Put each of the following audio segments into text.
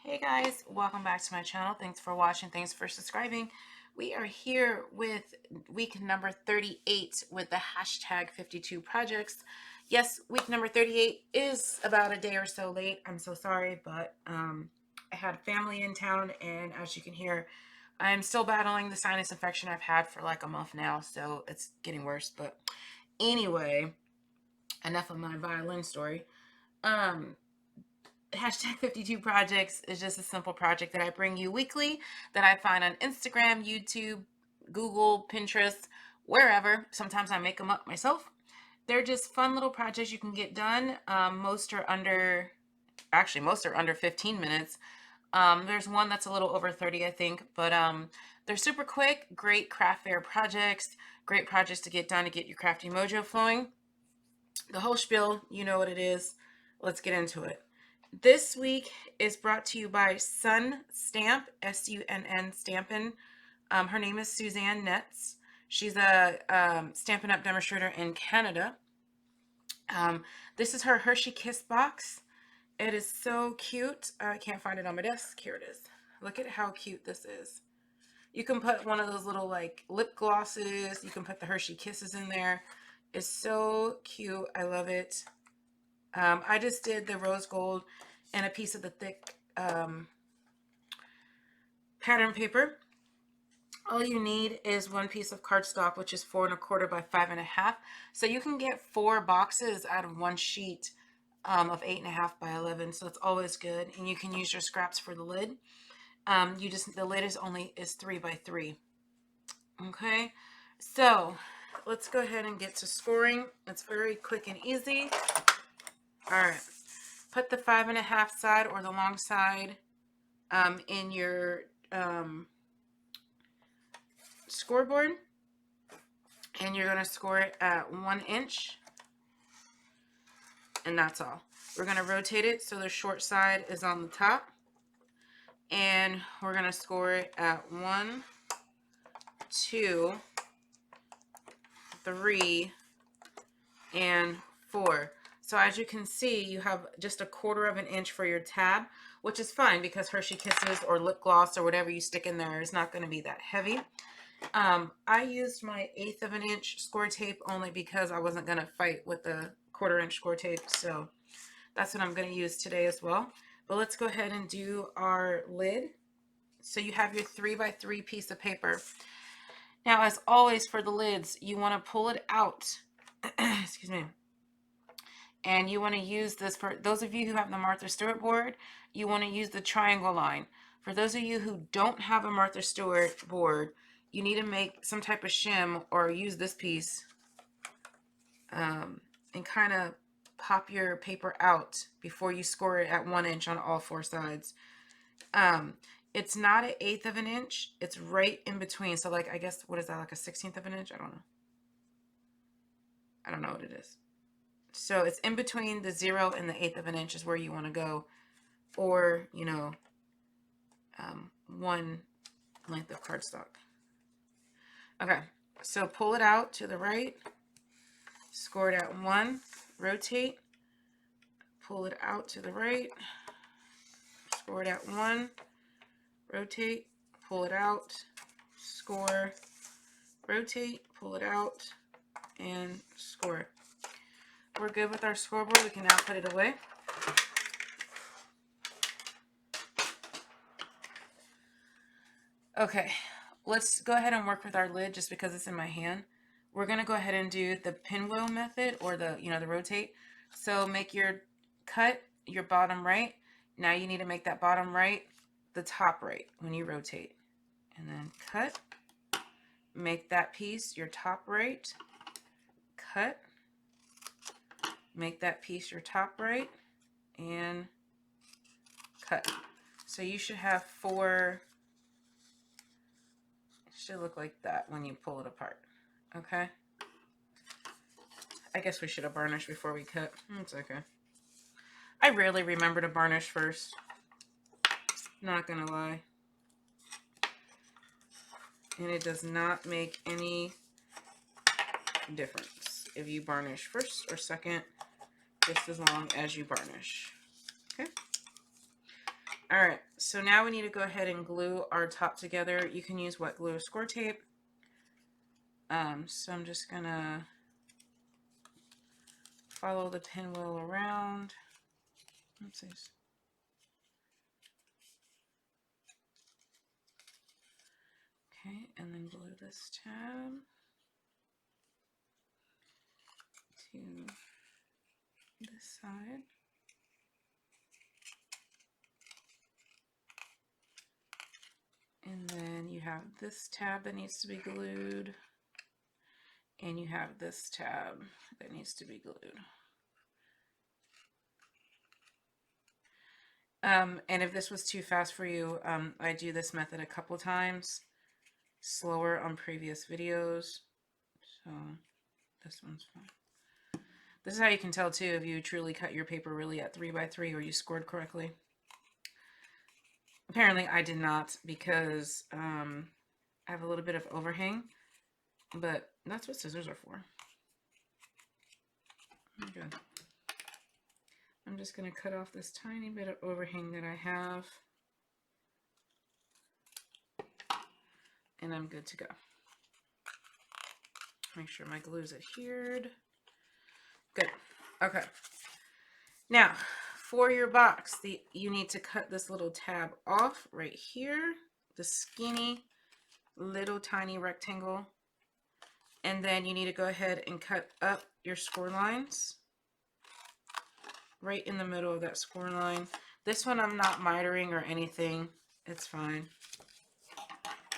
Hey guys, welcome back to my channel. Thanks for watching. Thanks for subscribing. We are here with week number 38 with the hashtag 52 projects. Yes, week number 38 is about a day or so late. I'm so sorry, but I had family in town, and as you can hear, I'm still battling the sinus infection I've had for like a month now, so it's getting worse. But anyway, enough of my violin story. Hashtag 52 projects is just a simple project that I bring you weekly that I find on Instagram, YouTube, Google, Pinterest, wherever. Sometimes I make them up myself. They're just fun little projects you can get done. Most are under 15 minutes. There's one that's a little over 30, I think, but they're super quick, great craft fair projects, great projects to get done to get your crafty mojo flowing. The whole spiel, you know what it is. Let's get into it. This week is brought to you by Sun Stamp, S-U-N-N Stampin'. Her name is Susanne Netz. She's a Stampin' Up! Demonstrator in Canada. This is her Hershey Kiss box. It is so cute. I can't find it on my desk. Here it is. Look at how cute this is. You can put one of those little like lip glosses. You can put the Hershey Kisses in there. It's so cute. I love it. I just did the rose gold and a piece of the thick pattern paper. All you need is one piece of cardstock, which is 4 1/4 by 5 1/2. So you can get 4 boxes out of one sheet of 8 1/2 by 11. So it's always good. And you can use your scraps for the lid. The lid is 3 by 3. Okay. So let's go ahead and get to scoring. It's very quick and easy. All right. Put the 5 1/2 side or the long side in your scoreboard, and you're going to score it at 1 inch, and that's all. We're going to rotate it so the short side is on the top, and we're going to score it at 1, 2, 3, and 4. So as you can see, you have just a 1/4 of an inch for your tab, which is fine because Hershey Kisses or lip gloss or whatever you stick in there is not going to be that heavy. I used my 1/8 of an inch score tape only because I wasn't going to fight with the 1/4 inch score tape. So that's what I'm going to use today as well. But let's go ahead and do our lid. So you have your 3 by 3 piece of paper. Now, as always for the lids, you want to pull it out. Excuse me. And you want to use this, for those of you who have the Martha Stewart board, you want to use the triangle line. For those of you who don't have a Martha Stewart board, you need to make some type of shim or use this piece and kind of pop your paper out before you score it at 1 inch on all 4 sides. It's not an 1/8 of an inch. It's right in between. So like, I guess, what is that, like a 1/16 of an inch? I don't know. I don't know what it is. So it's in between the 0 and the 1/8 of an inch is where you want to go, or, you know, 1 length of cardstock. Okay, so pull it out to the right, score it at 1, rotate, pull it out to the right, score it at 1, rotate, pull it out, score, rotate, pull it out, and score. We're good with our scoreboard. We can now put it away. Okay, let's go ahead and work with our lid just because it's in my hand. We're going to go ahead and do the pinwheel method, or the rotate. So make your cut your bottom right. Now you need to make that bottom right the top right when you rotate. And then cut. Make that piece your top right. Cut. Make that piece your top right. And cut. So you should have 4. It should look like that when you pull it apart. Okay. I guess we should have varnished before we cut. It's okay. I rarely remember to varnish first. Not gonna lie. And it does not make any difference if you varnish first or second, just as long as you varnish. Okay. All right, so now we need to go ahead and glue our top together. You can use wet glue or score tape. So I'm just gonna follow the pinwheel around. Oopsies. Okay, and then glue this tab to this side. And then you have this tab that needs to be glued. And you have this tab that needs to be glued. And if this was too fast for you, I do this method a couple times, slower on previous videos. So this one's fine. This is how you can tell too if you truly cut your paper really at 3x3 or you scored correctly. Apparently I did not, because I have a little bit of overhang, but that's what scissors are for. Okay. I'm just going to cut off this tiny bit of overhang that I have, and I'm good to go. Make sure my glue is adhered. Good. Okay. Now, for your box, you need to cut this little tab off right here, the skinny little tiny rectangle, and then you need to go ahead and cut up your score lines right in the middle of that score line. This one I'm not mitering or anything. It's fine.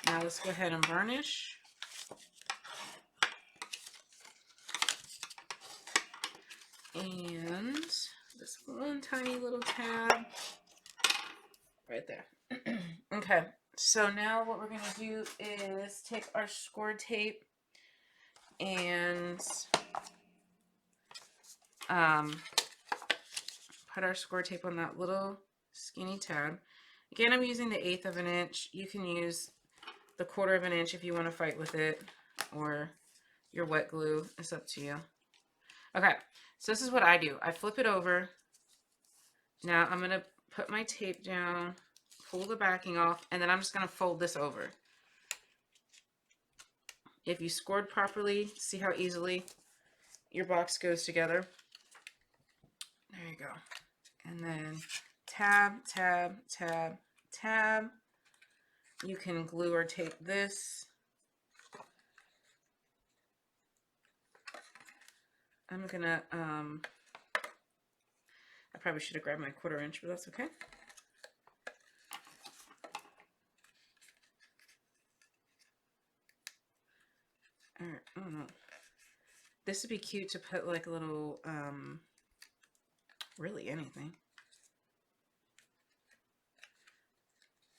Now let's go ahead and varnish. And this one tiny little tab right there. Okay, so now what we're going to do is take our score tape and put our score tape on that little skinny tab. Again, I'm using the 1/8 of an inch. You can use the 1/4 of an inch if you want to fight with it, or your wet glue. It's up to you. Okay, so this is what I do. I flip it over. Now I'm going to put my tape down, pull the backing off, and then I'm just going to fold this over. If you scored properly, see how easily your box goes together? There you go. And then tab, tab, tab, tab. You can glue or tape this. I'm gonna, I probably should have grabbed my 1/4 inch, but that's okay. All right, I don't know. This would be cute to put like a little, really anything.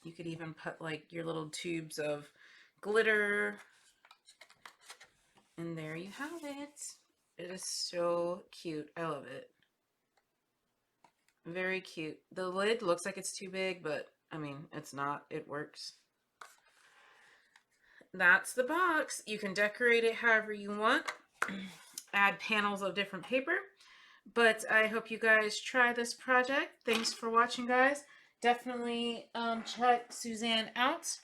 You could even put like your little tubes of glitter. And there you have it. It is so cute. I love it. Very cute. The lid looks like it's too big, but I mean, it's not. It works. That's the box. You can decorate it however you want. Add panels of different paper. But I hope you guys try this project. Thanks for watching, guys. Definitely check Susanne out.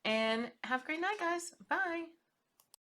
And have a great night, guys. Bye.